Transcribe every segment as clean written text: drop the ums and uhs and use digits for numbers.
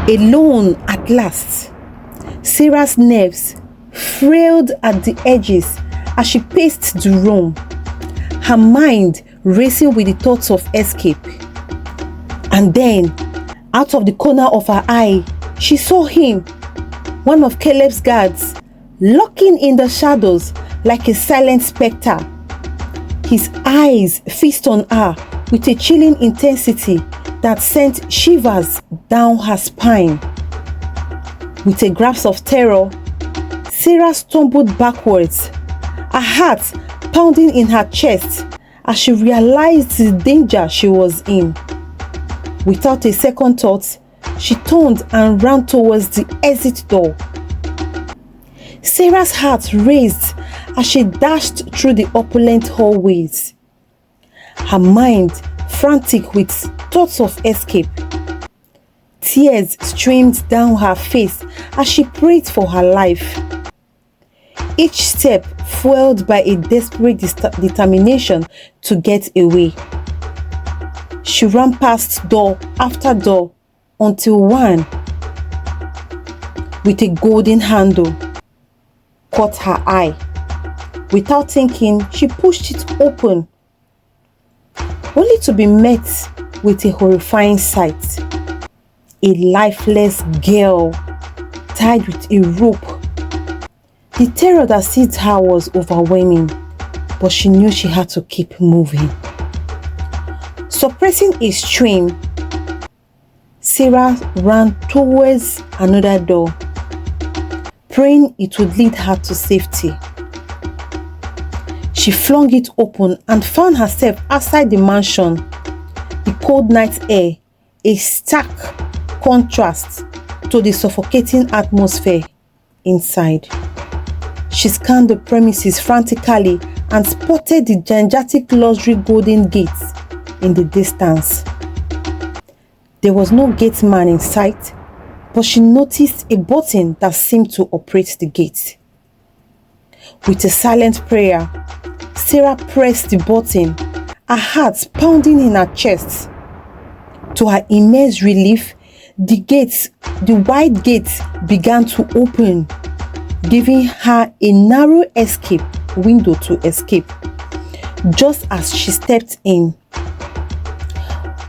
Alone at last, Sarah's nerves frailed at the edges as she paced the room, her mind racing with the thoughts of escape. And then, out of the corner of her eye, she saw him, one of Caleb's guards, lurking in the shadows like a silent spectre. His eyes feast on her with a chilling intensity that sent shivers down her spine. With a grasp of terror, Sarah stumbled backwards, her heart pounding in her chest as she realized the danger she was in. Without a second thought, she turned and ran towards the exit door. Sarah's heart raced as she dashed through the opulent hallways, her mind frantic with thoughts of escape. Tears streamed down her face as she prayed for her life. Each step fueled by a desperate determination to get away. She ran past door after door until one, with a golden handle, caught her eye. Without thinking, she pushed it open, only to be met with a horrifying sight. A lifeless girl tied with a rope. The terror that seized her was overwhelming, but she knew she had to keep moving. Suppressing a scream, Sarah ran towards another door, praying it would lead her to safety. She flung it open and found herself outside the mansion. The cold night air, a stark contrast to the suffocating atmosphere inside. She scanned the premises frantically and spotted the gigantic luxury golden gates in the distance. There was no gate man in sight, but she noticed a button that seemed to operate the gate. With a silent prayer, Sarah pressed the button, her heart pounding in her chest. To her immense relief, the wide gates began to open, giving her a narrow window to escape. Just as she stepped in,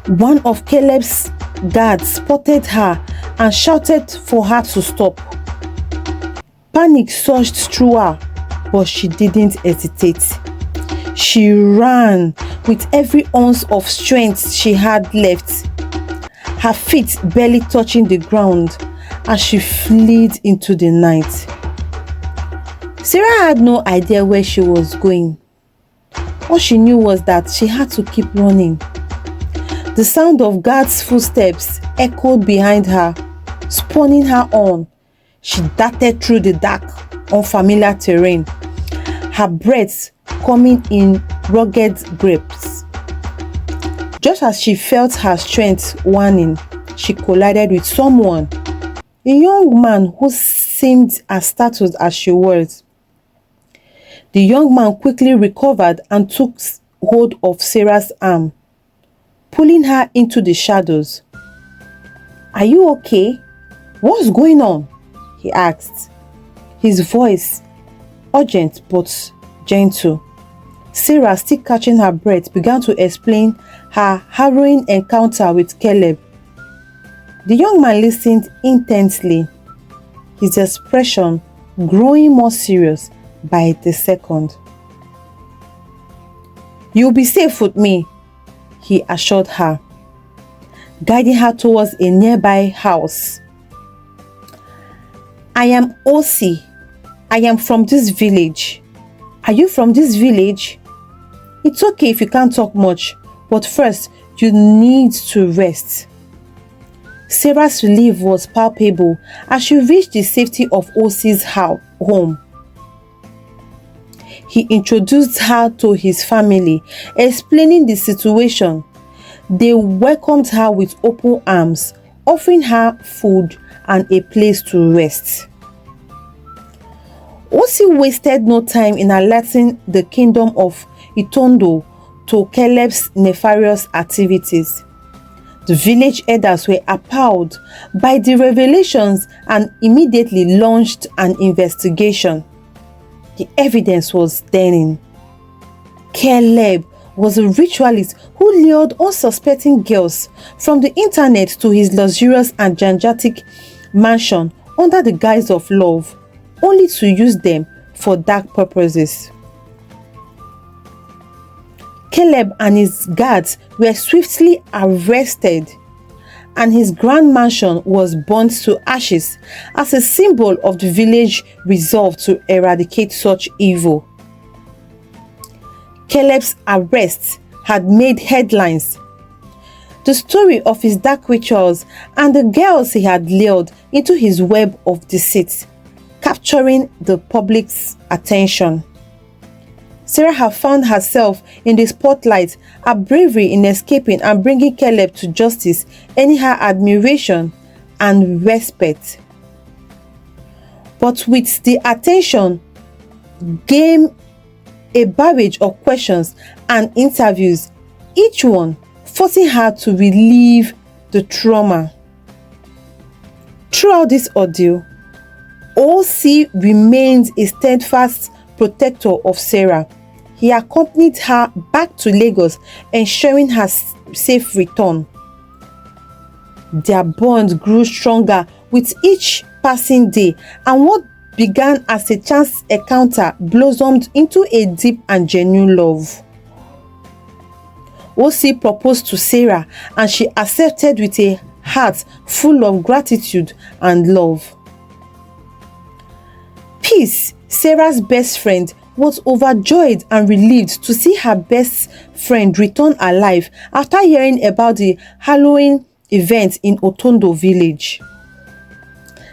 one of Caleb's guards spotted her and shouted for her to stop. Panic surged through her, but she didn't hesitate. She ran with every ounce of strength she had left, her feet barely touching the ground as she fled into the night. Sarah had no idea where she was going. All she knew was that she had to keep running. The sound of guards' footsteps echoed behind her, spurring her on. She darted through the dark, unfamiliar terrain, her breath coming in rugged grips. Just as she felt her strength waning, she collided with someone, a young man who seemed as startled as she was. The young man quickly recovered and took hold of Sarah's arm, pulling her into the shadows. "Are you okay? What's going on?" he asked, his voice urgent but gentle. Sarah, still catching her breath, began to explain her harrowing encounter with Caleb. The young man listened intensely, his expression growing more serious by the second. "You'll be safe with me," he assured her, guiding her towards a nearby house. "I am Osi. I am from this village. Are you from this village? It's okay if you can't talk much, but first you need to rest." Sarah's relief was palpable as she reached the safety of Osi's home. He introduced her to his family, explaining the situation. They welcomed her with open arms, offering her food and a place to rest. Osi wasted no time in alerting the kingdom of Itondo to Caleb's nefarious activities. The village elders were appalled by the revelations and immediately launched an investigation. The evidence was damning. Caleb was a ritualist who lured unsuspecting girls from the internet to his luxurious and gigantic mansion under the guise of love, only to use them for dark purposes. Caleb and his guards were swiftly arrested, and his grand mansion was burnt to ashes as a symbol of the village's resolve to eradicate such evil. Caleb's arrest had made headlines. The story of his dark rituals and the girls he had lured into his web of deceit, capturing the public's attention. Sarah had found herself in the spotlight. Her bravery in escaping and bringing Caleb to justice earned her admiration and respect. But with the attention came a barrage of questions and interviews, each one forcing her to relieve the trauma. Throughout this ordeal, O.C. remained a steadfast protector of Sarah. He accompanied her back to Lagos, ensuring her safe return. Their bond grew stronger with each passing day, and what began as a chance encounter blossomed into a deep and genuine love. O.C. proposed to Sarah, and she accepted with a heart full of gratitude and love. Peace, Sarah's best friend, was overjoyed and relieved to see her best friend return alive after hearing about the Halloween event in Otondo village.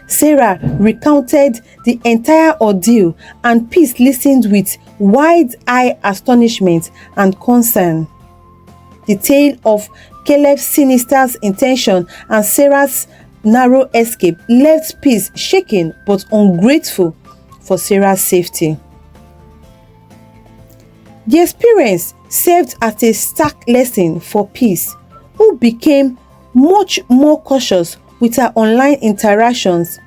Sarah recounted the entire ordeal, and Peace listened with wide-eyed astonishment and concern. The tale of Caleb's sinister intention and Sarah's narrow escape left Peace shaken but ungrateful for Sarah's safety. The experience served as a stark lesson for Peace, who became much more cautious with her online interactions,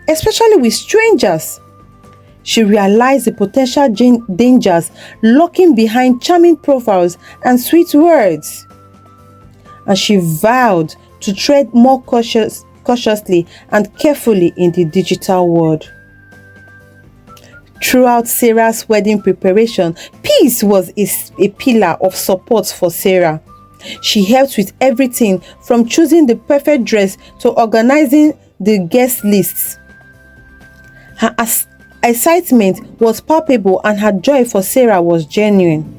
especially with strangers. She realized the potential dangers lurking behind charming profiles and sweet words, and she vowed to tread more cautiously and carefully in the digital world. Throughout Sarah's wedding preparation, Peace was a pillar of support for Sarah. She helped with everything from choosing the perfect dress to organizing the guest lists. Her excitement was palpable and her joy for Sarah was genuine.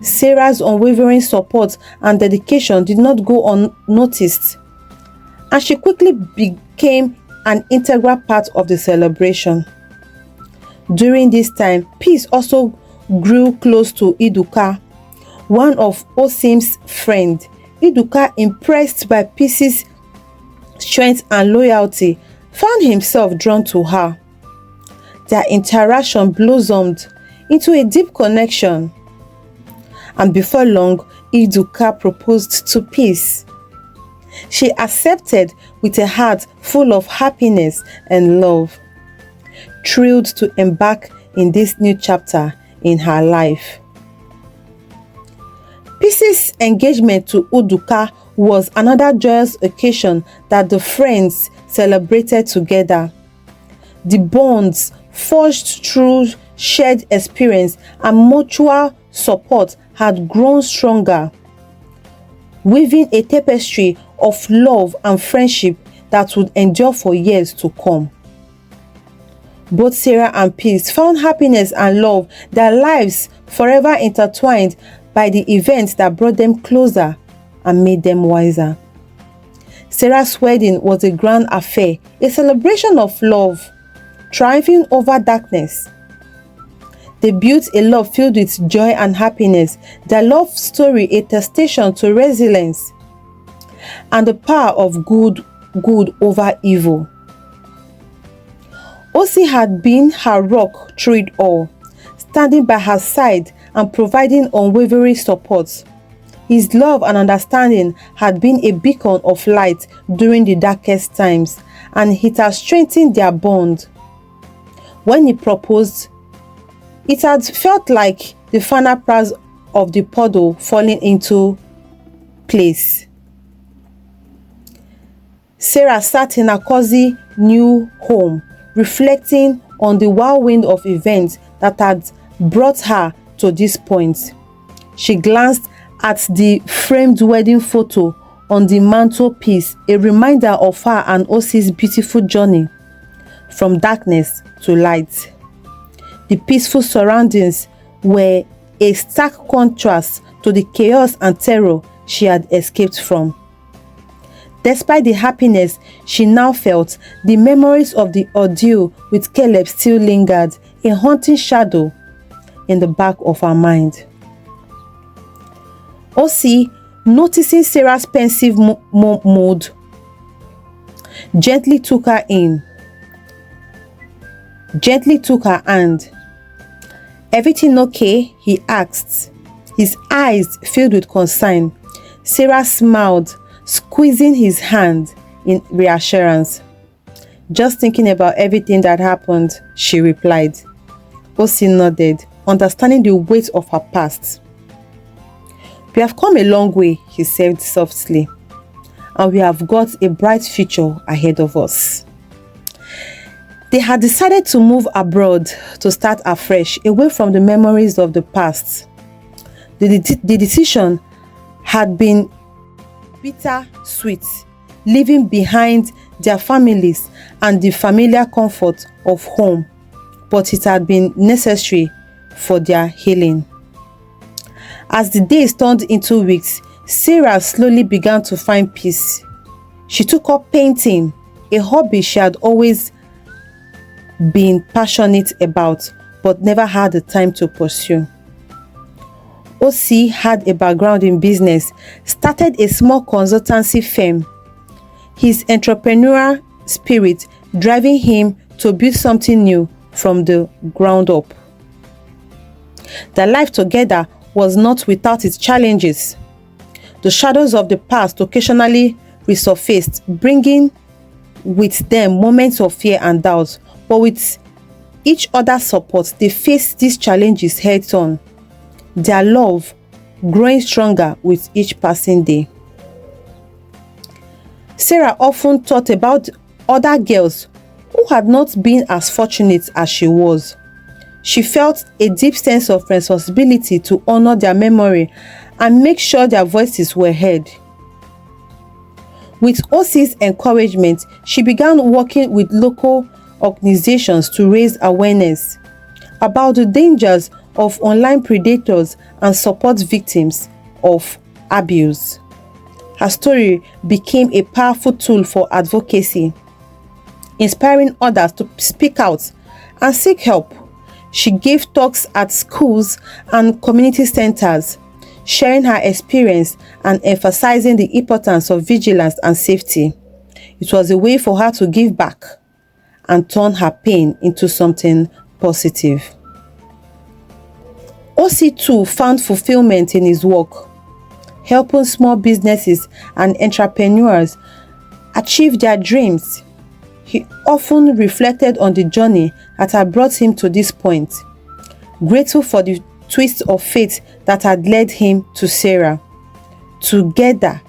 Sarah's unwavering support and dedication did not go unnoticed, and she quickly became an integral part of the celebration. During this time, Peace also grew close to Iduka, one of Osim's friends. Iduka, impressed by Peace's strength and loyalty, found himself drawn to her. Their interaction blossomed into a deep connection, and before long, Iduka proposed to Peace. She accepted with a heart full of happiness and love, thrilled to embark in this new chapter in her life. Peace's engagement to Uduka was another joyous occasion that the friends celebrated together. The bonds forged through shared experience and mutual support had grown stronger, weaving a tapestry of love and friendship that would endure for years to come. Both Sarah and Peace found happiness and love, their lives forever intertwined by the events that brought them closer and made them wiser. Sarah's wedding was a grand affair, a celebration of love, triumphing over darkness. They built a love filled with joy and happiness, their love story a testament to resilience and the power of good over evil. O.C. had been her rock through it all, standing by her side and providing unwavering support. His love and understanding had been a beacon of light during the darkest times, and it had strengthened their bond. When he proposed, it had felt like the final prize of the puzzle falling into place. Sarah sat in her cozy new home, reflecting on the whirlwind of events that had brought her to this point. She glanced at the framed wedding photo on the mantelpiece, a reminder of her and Osi's beautiful journey from darkness to light. The peaceful surroundings were a stark contrast to the chaos and terror she had escaped from. Despite the happiness she now felt, the memories of the ordeal with Caleb still lingered, a haunting shadow in the back of her mind. Osi, noticing Sarah's pensive mood, gently took her hand. "Everything okay?" he asked, his eyes filled with concern. Sarah smiled, squeezing his hand in reassurance. "Just thinking about everything that happened," she replied. Osi nodded, understanding the weight of her past. "We have come a long way," he said softly, "and we have got a bright future ahead of us." They had decided to move abroad to start afresh, away from the memories of the past. The decision had been bittersweet, leaving behind their families and the familiar comfort of home, but it had been necessary for their healing. As the days turned into weeks, Sarah slowly began to find peace. She took up painting, a hobby she had always been passionate about but never had the time to pursue. Osi had a background in business, started a small consultancy firm, his entrepreneurial spirit driving him to build something new from the ground up. Their life together was not without its challenges. The shadows of the past occasionally resurfaced, bringing with them moments of fear and doubt, but with each other's support, they faced these challenges head-on, their love growing stronger with each passing day. Sarah often thought about other girls who had not been as fortunate as she was. She felt a deep sense of responsibility to honor their memory and make sure their voices were heard. With Osi's encouragement, she began working with local organizations to raise awareness about the dangers of online predators and support victims of abuse. Her story became a powerful tool for advocacy, inspiring others to speak out and seek help. She gave talks at schools and community centers, sharing her experience and emphasizing the importance of vigilance and safety. It was a way for her to give back and turn her pain into something positive. Osi too found fulfillment in his work, helping small businesses and entrepreneurs achieve their dreams. He often reflected on the journey that had brought him to this point, grateful for the twist of fate that had led him to Sarah. Together,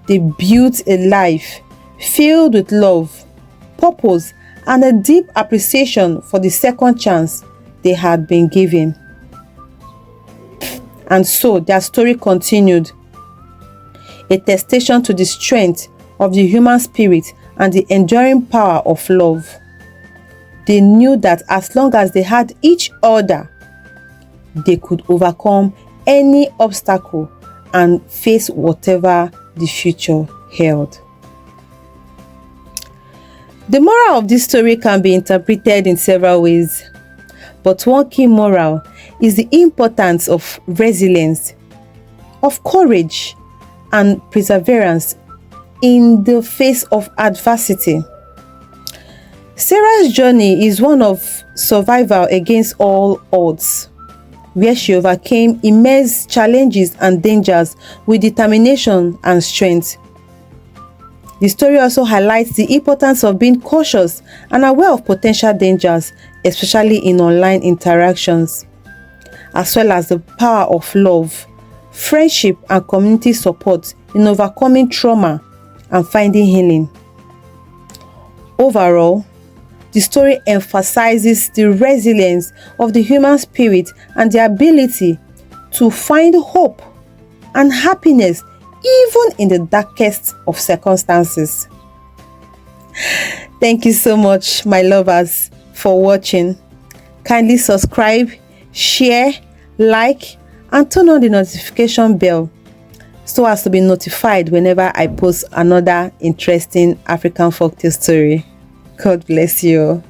they built a life filled with love, purpose, and a deep appreciation for the second chance they had been given. And so their story continued, a testament to the strength of the human spirit and the enduring power of love. They knew that as long as they had each other, they could overcome any obstacle and face whatever the future held. The moral of this story can be interpreted in several ways, but one key moral is the importance of resilience, of courage, and perseverance in the face of adversity. Sarah's journey is one of survival against all odds. where she overcame immense challenges and dangers with determination and strength. The story also highlights the importance of being cautious and aware of potential dangers, especially in online interactions, as well as the power of love, friendship, and community support in overcoming trauma and finding healing. Overall, the story emphasizes the resilience of the human spirit and the ability to find hope and happiness even in the darkest of circumstances. Thank you so much, my lovers, for watching. Kindly subscribe, share, like, and turn on the notification bell so as to be notified whenever I post another interesting African folktale story. God bless you.